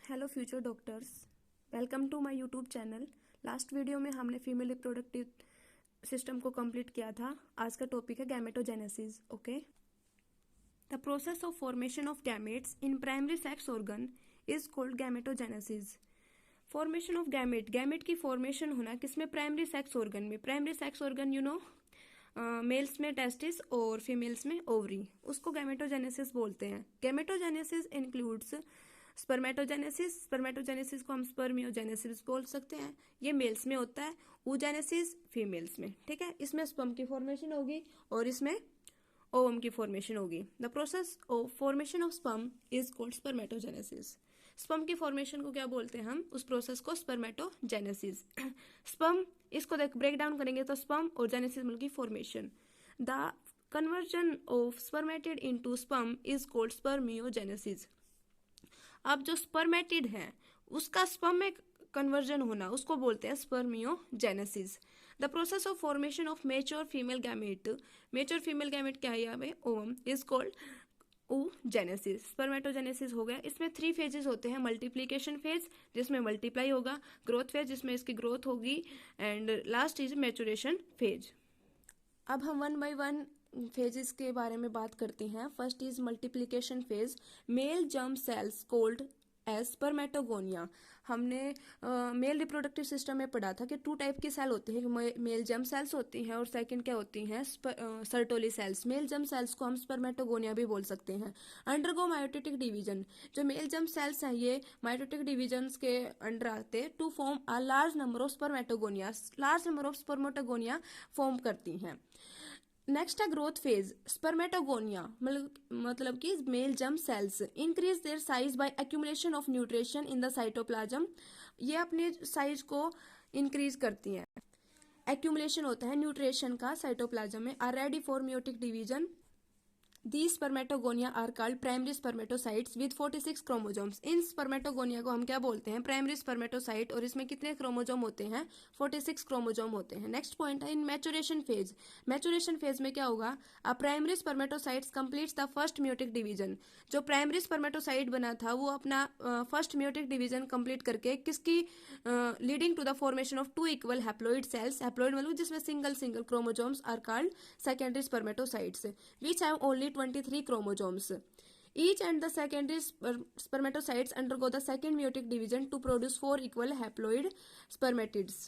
Hello future doctors, welcome to my YouTube channel. Last video में हमने female reproductive system को complete किया था। आज का टॉपिक है gametogenesis. Okay, the process of formation of gametes in primary sex organ is called gametogenesis. Formation of gamete की formation होना किसमें? प्राइमरी सेक्स ऑर्गन में। प्राइमरी सेक्स ऑर्गन मेल्स में टेस्टिस और फीमेल्स में ओवरी, उसको गैमेटोजेनेसिस बोलते हैं। गैमेटोजेनेसिस इंक्लूड्स स्पर्मेटोजेनेसिस को हम स्पर्मियोजेनेसिस बोल सकते हैं, ये मेल्स में होता है। oogenesis फीमेल्स में, ठीक है। इसमें स्पर्म की फॉर्मेशन होगी और इसमें ओवम की फॉर्मेशन होगी। The process of formation of sperm is called spermatogenesis. Sperm की फॉर्मेशन को क्या बोलते हैं हम? उस प्रोसेस को स्पर्मेटोजेनेसिस। स्पर्म, इसको ब्रेक डाउन करेंगे तो स्पर्म और जेनेसिस मतलब की formation. The conversion of spermatid into sperm is called spermiogenesis. अब जो स्पर्मेटिड है उसका स्पर्म में कन्वर्जन होना उसको बोलते हैं spermiogenesis. The process of formation of mature female gamete, mature female gamete क्या है यहाँ पे? Ovum, is called oogenesis। Spermatogenesis हो गया। इसमें 3 फेजेस होते हैं। मल्टीप्लीकेशन फेज जिसमें मल्टीप्लाई होगा, ग्रोथ फेज जिसमें इसकी ग्रोथ होगी, and last is maturation phase. अब हम 1 बाय 1 फेजेस के बारे में बात करते हैं। First is multiplication phase. Male germ cells called as spermatogonia. हमने मेल रिप्रोडक्टिव सिस्टम में पढ़ा था कि 2 टाइप की सेल होती है, मेल जर्म सेल्स होती हैं और सेकंड क्या होती हैं? Sertoli cells. Male germ cells को हम स्पर्मेटोगोनिया भी बोल सकते हैं। अंडरगो मायोटिक डिवीजन, जो मेल जर्म सेल्स हैं ये मायोटिक डिवीजन के अंडर आते to form a large number of spermatogonia, large number of spermatogonia form करती हैं। नेक्स्ट है ग्रोथ फेज। स्पर्मेटोगोनिया मतलब कि male germ cells increase their size by accumulation of nutrition in the cytoplasm. ये अपने size को increase करती हैं। एक्यूमुलेशन होता है न्यूट्रिशन का साइटोप्लाज्म में। Are ready for meiotic division. These spermatogonia are called primary spermatocytes with 46 chromosomes। इन स्पर्मेटोगोनिया को हम क्या बोलते हैं? Primary spermatocyte. और इसमें कितने क्रोमोजोम होते हैं? 46 क्रोमोजोम होते हैं। नेक्स्ट पॉइंट है इन मैचुरेशन फेज। मैचुरेशन फेज में क्या होगा? A primary spermatocytes completes the first meiotic division. जो प्राइमरी स्पर्मेटोसाइट बना था वो अपना फर्स्ट म्योटिक डिवीजन कंप्लीट करके किसकी leading to the formation of 2 equal haploid cells. Haploid मतलब जिसमें single single chromosomes are called secondary spermatocytes which have only 23 chromosomes. Each and the secondary spermatocytes undergo the second meiotic division to produce 4 equal haploid spermatids.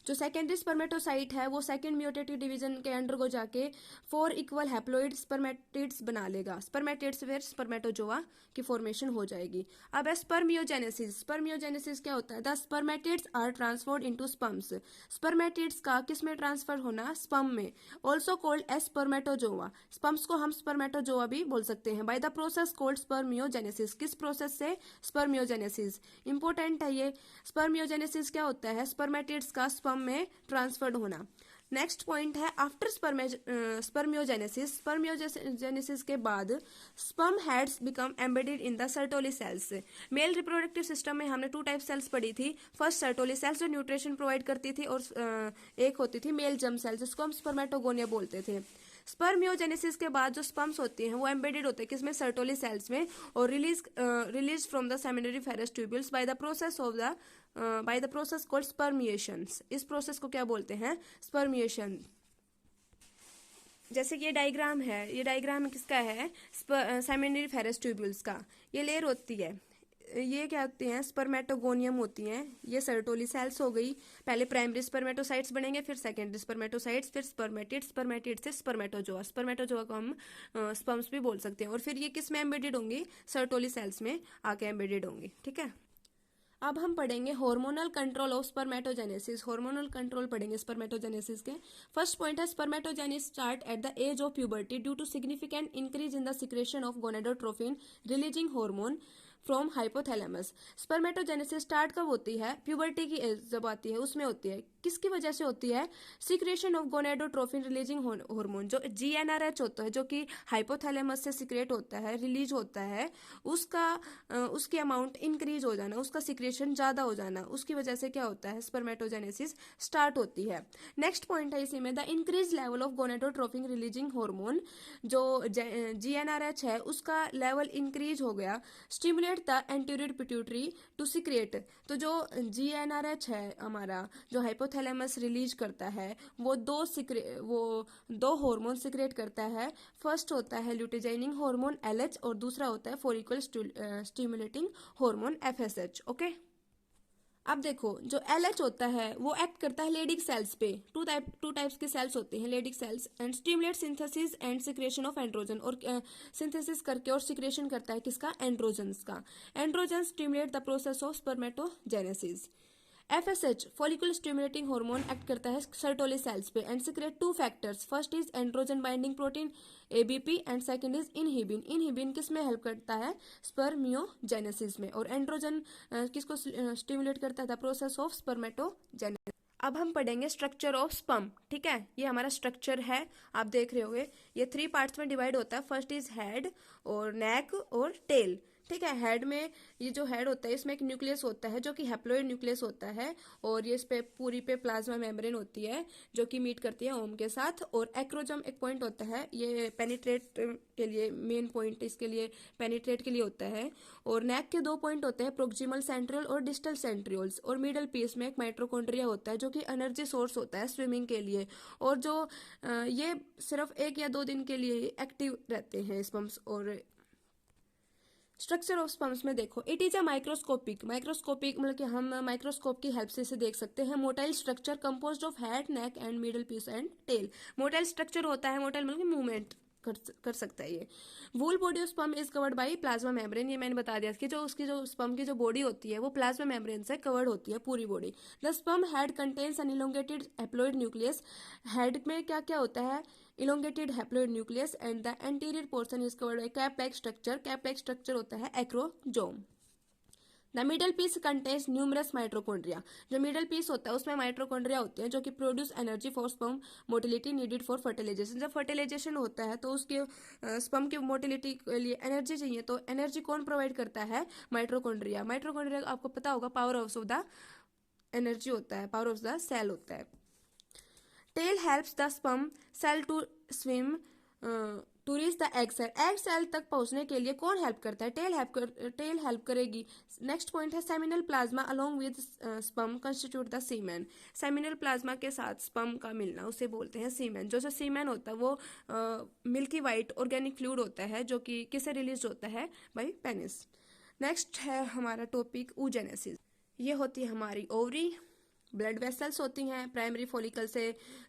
जो secondary spermatocyte है वो second म्यूटेटिव division के under को जाके 4 equal haploid spermatids बना लेगा। Spermatids फिर spermatozoa की फॉर्मेशन हो जाएगी। अब है स्पर्मियोजेनेसिस। स्पर्मियोजेनेसिस क्या होता है? The spermatids are transferred into sperms. Spermatids का किस में ट्रांसफर होना? स्पर्म में। Also called as spermatozoa. Sperms को हम स्पर्मेटोजोआ भी बोल सकते हैं। By the process called spermiogenesis. किस प्रोसेस से? स्पर्मियोजेनेसिस। इंपोर्टेंट है ये। स्पर्मियोजेनेसिस क्या होता है? स्पर्मेटिड्स का स्पर्म में ट्रांसफर्ड होना। नेक्स्ट पॉइंट है आफ्टर स्पर्मियोजेनेसिस। स्पर्मियोजेनेसिस के बाद sperm heads become embedded in the Sertoli cells. Mail reproductive system में हमने 2 टाइप सेल्स पढ़ी थी। फर्स्ट सर्टोली सेल्स जो न्यूट्रिशन प्रोवाइड करती थी, और एक होती थी मेल जर्म सेल्स जिसको हम स्पर्मेटोगोनिया बोलते थे। स्पर्मियोजेनेसिस के बाद जो स्पर्म्स होती हैं वो एम्बेडेड होते हैं किसमें? सर्टोली सेल्स में, और release from the seminary ferrous tubules bye the process called spermiation. इस प्रोसेस को क्या बोलते हैं? स्पर्मिएशन। जैसे कि ये डायग्राम है, ये डायग्राम किसका है? सेमिनरी फेरस ट्यूब्यूल्स का। ये लेयर होती है, ये क्या होती हैं? स्पर्मेटोगोनियम होती हैं। ये सर्टोली सेल्स हो गई। पहले प्राइमरी स्पर्मेटोसाइट्स बनेंगे, फिर सेकेंडरी स्पर्मेटोसाइट्स, फिर स्पर्मेटिड से स्पर्मेटोजोआ। स्पर्मेटोजोआ को हम स्पर्म्स भी बोल सकते हैं। और फिर ये किस में एम्बेडेड होंगी? सर्टोली सेल्स में आके एम्बेडेड होंगी, ठीक है। अब हम पढ़ेंगे hormonal control of spermatogenesis. Hormonal control पढ़ेंगे स्पर्मेटोजेनेसिस के। फर्स्ट पॉइंट है spermatogenesis start at the age of puberty due to significant increase in the secretion of gonadotrophin releasing hormone from hypothalamus. Spermatogenesis start कब होती है? Puberty की as जब आती है उसमें होती है। किसकी वजह से होती है? Secretion of gonadotrophin releasing hormone, जो GnRH होता है जो कि हाइपोथैलेमस से सिक्रेट होता है, रिलीज होता है, उसकी अमाउंट इंक्रीज हो जाना, उसका सिक्रेशन ज्यादा हो जाना, उसकी वजह से क्या होता है? स्पर्मेटोजेनेसिस स्टार्ट होती है। नेक्स्ट पॉइंट है इसी में the increase level of gonadotrophin releasing hormone. जो GnRH है उसका लेवल इंक्रीज हो गया, stimulate stimulate the anterior pituitary to secrete. तो जो GnRH है हमारा, जो हाइपोथैलेमस रिलीज करता है, वो दो हार्मोन सीक्रेट करता है। फर्स्ट होता है ल्यूटिजाइनिंग हार्मोन LH और दूसरा होता है follicle stimulating hormone FSH। Okay, अब देखो जो LH होता है वो एक्ट करता है लेडिक सेल्स पे। टू टाइप्स के सेल्स होते हैं Leydig cells, and stimulate synthesis and secretion of androgen, और सिंथेसिस करके और सिक्रेशन करता है किसका, एंड्रोजन्स का। Androgen stimulate the process of spermatogenesis. FSH follicle stimulating hormone act करता है सर्टोली सेल्स पे and secrete two factors. First is androgen binding protein ABP and second is inhibin. Inhibin किस में हेल्प करता है, स्पर्मियोजेनेसिस में, और एंड्रोजन किसको स्टिमुलेट करता है, द प्रोसेस ऑफ स्पर्मेटोजेनेसिस। अब हम पढ़ेंगे स्ट्रक्चर ऑफ स्पर्म। ठीक है, ये हमारा स्ट्रक्चर है, आप देख रहे होगे ये 3 पार्ट्स में डिवाइड होता है। फर्स्ट इज हेड और नेक और टेल। ठीक है, हेड में ये जो हेड होता है इसमें एक न्यूक्लियस होता है जो कि हैप्लोइड न्यूक्लियस होता है, और ये इस पे पूरी पे प्लाज्मा मेम्ब्रेन होती है जो कि मीट करती है ओम के साथ। और एक्रोजम एक पॉइंट होता है, ये पेनिट्रेट के लिए मेन पॉइंट इसके लिए पेनिट्रेट के लिए होता है। और नेक के 2 पॉइंट होते हैं, प्रोक्सिमल सेंट्रियोल और डिस्टल सेंट्रियोल्स। और मिडल पीस में एक माइट्रोकॉन्ड्रिया होता है जो कि एनर्जी सोर्स होता है स्विमिंग के लिए, और जो ये सिर्फ 1 या 2 दिन के लिए एक्टिव रहते हैं स्पर्म्स। और स्ट्रक्चर ऑफ स्पर्म्स में देखो, इट इज अ माइक्रोस्कोपिक मतलब कि हम माइक्रोस्कोप की हेल्प से इसे देख सकते हैं। Motile structure composed of head, neck and middle piece and tail. Motile structure होता है, मोटाइल मतलब कि मूवमेंट कर सकता है ये। Whole body of sperm is covered by plasma membrane. ये मैंने बता दिया कि जो उसकी जो स्पर्म की जो बॉडी होती है वो प्लाज्मा मेम्ब्रेन से कवर्ड होती है पूरी body. The sperm head contains an elongated haploid nucleus. Head में क्या क्या होता है, elongated haploid nucleus, and the anterior portion is covered by cap-like structure. cap-like structure होता है acrosome. The middle piece contains numerous mitochondria. जो middle piece होता है उसमें माइट्रोकॉन्ड्रिया होते हैं जो कि produce energy for sperm motility needed for fertilization. जब फर्टिलाइजेशन होता है तो उसके स्पर्म की मोटिलिटी के लिए एनर्जी चाहिए, तो एनर्जी कौन प्रोवाइड करता है, माइट्रोकॉन्ड्रिया। माइट्रोकॉन्ड्रिया आपको पता होगा power house of the energy होता है, पावर ऑफ द सेल होता है। Tail helps the sperm cell to swim to reach the egg cell. Egg cell तक पहुंचने के लिए कौन हेल्प करता है, टेल हेल्प करेगी। नेक्स्ट पॉइंट है seminal plasma along with sperm constitute the semen. Seminal plasma के साथ स्पर्म का मिलना उसे बोलते हैं सीमेन। जो सीमेन होता है वो मिल्की वाइट ऑर्गेनिक फ्लूइड होता है जो कि किसे रिलीज होता है, बाय पेनिस। नेक्स्ट है हमारा टॉपिक oogenesis। ये होती है हमारी ओवरी। ब्लड वेसल्स होती हैं, प्राइमरी फॉलिकल से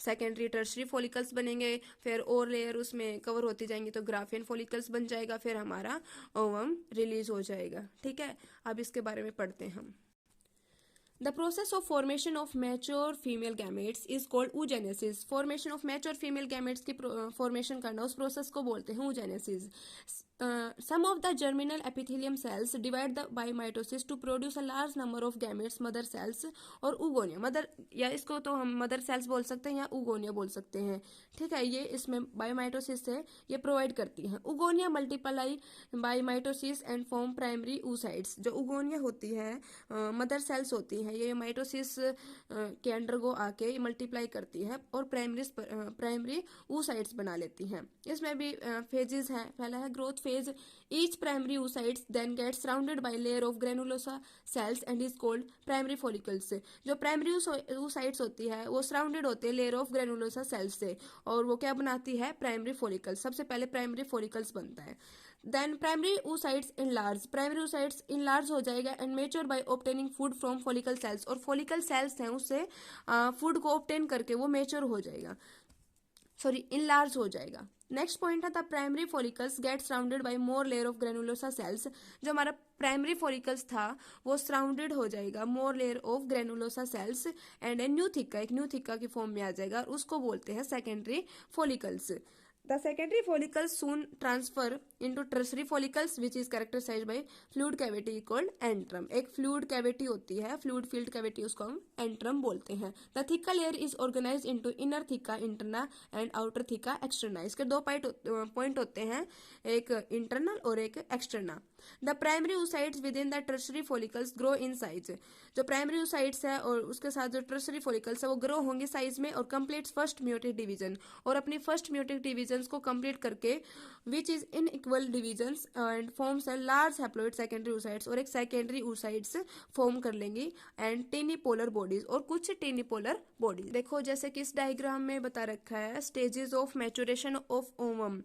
सेकेंडरी टर्शरी फॉलिकल्स बनेंगे, फिर और लेयर उसमें कवर होती जाएंगी तो ग्राफियन फॉलिकल्स बन जाएगा, फिर हमारा ओवम रिलीज हो जाएगा। ठीक है, अब इसके बारे में पढ़ते हैं हम। The process of formation of mature female gametes is called oogenesis. Formation of mature female gametes की formation करना उस process को बोलते हैं oogenesis. Some of the germinal epithelium cells divide by mitosis to produce a large number of gametes, mother cells और oogonia। Mother या इसको तो हम मदर सेल्स बोल सकते हैं या oogonia बोल सकते हैं। ठीक है, ये इसमें बायोमाइटोसिस से ये प्रोवाइड करती हैं। oogonia multiply by mitosis and form primary oocytes। जो oogonia होती है मदर सेल्स होती हैं, ये माइटोसिस के अंडरगो आके मल्टीप्लाई करती है और प्राइमरी oocytes बना लेती हैं। इसमें भी फेजेस हैं। पहला है growth phase. Each primary oocytes then gets surrounded by layer of granulosa cells and is called primary follicles. जो प्राइमरी oocytes होती है वो सराउंडेड होते हैं लेयर ऑफ ग्रेनुलोसा सेल्स से, और वो क्या बनाती है, प्राइमरी फॉलिकल्स। सबसे पहले प्राइमरी फॉलिकल्स बनता है। Then primary oocytes enlarge। Primary oocytes enlarge हो जाएगा and mature by obtaining food from follicle cells. और फॉलिकल सेल्स हैं उससे फूड को ऑब्टेन करके वो मेच्योर हो जाएगा, enlarge हो जाएगा। नेक्स्ट पॉइंट है the primary follicles get surrounded by more layer of granulosa cells. जो हमारा प्राइमरी फॉलिकल्स था वो सराउंडेड हो जाएगा more layer of granulosa cells and a new theca, एक न्यू थिक्का की फॉर्म में आ जाएगा, और उसको बोलते हैं secondary follicles. The secondary follicles soon transfer into tertiary follicles which is characterized by fluid cavity called antrum। एक fluid cavity होती है, fluid filled cavity, उसको हम antrum बोलते हैं। The theca layer is organized into inner theca interna and outer theca externa। इसके 2 point होते हैं, एक internal और एक externa। The primary oocytes with in the tertiary follicles grow in size. जो प्राइमरी oocytes है और उसके साथ जो टर्शरी फॉलिकल्स है वो ग्रो होंगे साइज में और कंप्लीट फर्स्ट म्यूटेट डिवीजन, और अपनी फर्स्ट म्यूटेट डिवीजन को कंप्लीट करके which is in equal division and forms a large haploid secondary oocytes, और एक सेकेंडरी oocytes फॉर्म कर लेंगी एंड टेनिपोलर बॉडीज, और कुछ टेनिपोलर बॉडीज। देखो जैसे कि इस डायग्राम में बता रखा है stages of maturation of ovum.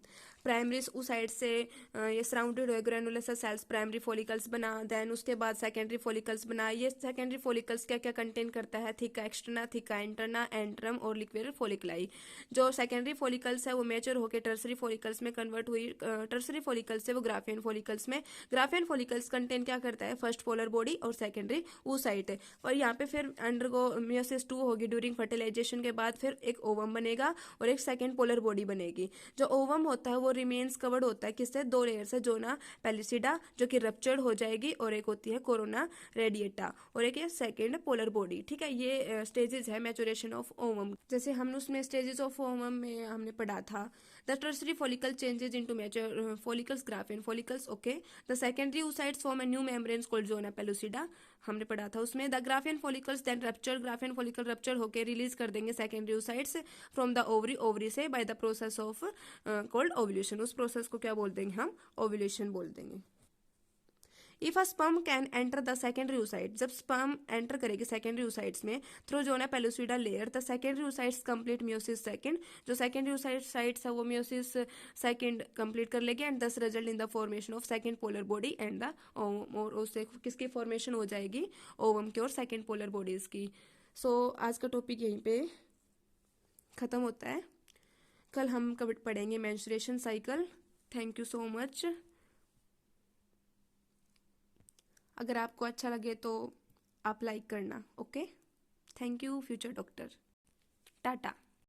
Primary oocytes से ये सराउंडेड हुए ग्रेनुलर सेल्स प्राइमरी फॉलिकल्स बना, देन उसके बाद सेकेंडरी फॉलिकल्स बना। ये सेकेंडरी फॉलिकल्स क्या क्या कंटेन करता है, थिका एक्सटर्ना, थिका इंटरना, एंट्रम और लिक्विड फॉलिकलाई। जो सेकेंडरी फॉलिकल्स है वो मेच्योर होकर टर्सरी फॉलिकल्स में कन्वर्ट हुई, टर्सरी फॉलिकल्स से वो ग्राफियन फॉलिकल्स में। ग्राफियन फॉलिकल्स कंटेन क्या करता है, फर्स्ट पोलर बॉडी और सेकेंडरी oocyte। और यहाँ पे फिर अंडरगो मियोसिस 2 होगी ड्यूरिंग फर्टिलाइजेशन के बाद, फिर एक ओवम बनेगा और एक सेकेंड पोलर बॉडी बनेगी। जो ओवम होता है वो रिमेन्स कवर्ड होता है किससे, 2 लेयर से, जोना पेलिसिडा जो कि रप्चर्ड हो जाएगी, और एक होती है कोरोना रेडिएटा, और एक है सेकेंड पोलर बॉडी। ठीक है, ये स्टेजेस है मैच्योरेशन ऑफ ओवम। जैसे हमने उसमें स्टेजेस ऑफ ओवम में हमने पढ़ा था, the tertiary follicle changes into mature follicles, Graafian follicles. Okay, the secondary oocytes form a new membranes called zona pellucida, हमने पढ़ा था उसमें। The Graafian follicles then rupture, Graafian follicle rupture होकर release कर देंगे secondary oocytes from the ovary, ovary से by the process of called ovulation. उस process को क्या बोल देंगे हम, ओव्यूलेशन बोल देंगे। If a sperm can enter the secondary oocyte, जब स्पर्म एंटर करेगी सेकेंडरी oocytes में through zona pellucida layer, the secondary oocytes complete meiosis second. जो सेकेंडरी oocytes है वो मियोसिस सेकेंड कंप्लीट कर लेगी एंड दस result in the formation of second polar body and the ovum, और उससे किसकी फॉर्मेशन हो जाएगी, ओवम की और सेकेंड पोलर बॉडीज की। सो आज का टॉपिक यहीं पे खत्म होता है। कल हम कब पढ़ेंगे menstruation cycle. Thank you so much. अगर आपको अच्छा लगे तो आप लाइक करना। Okay, thank you future doctor, Tata.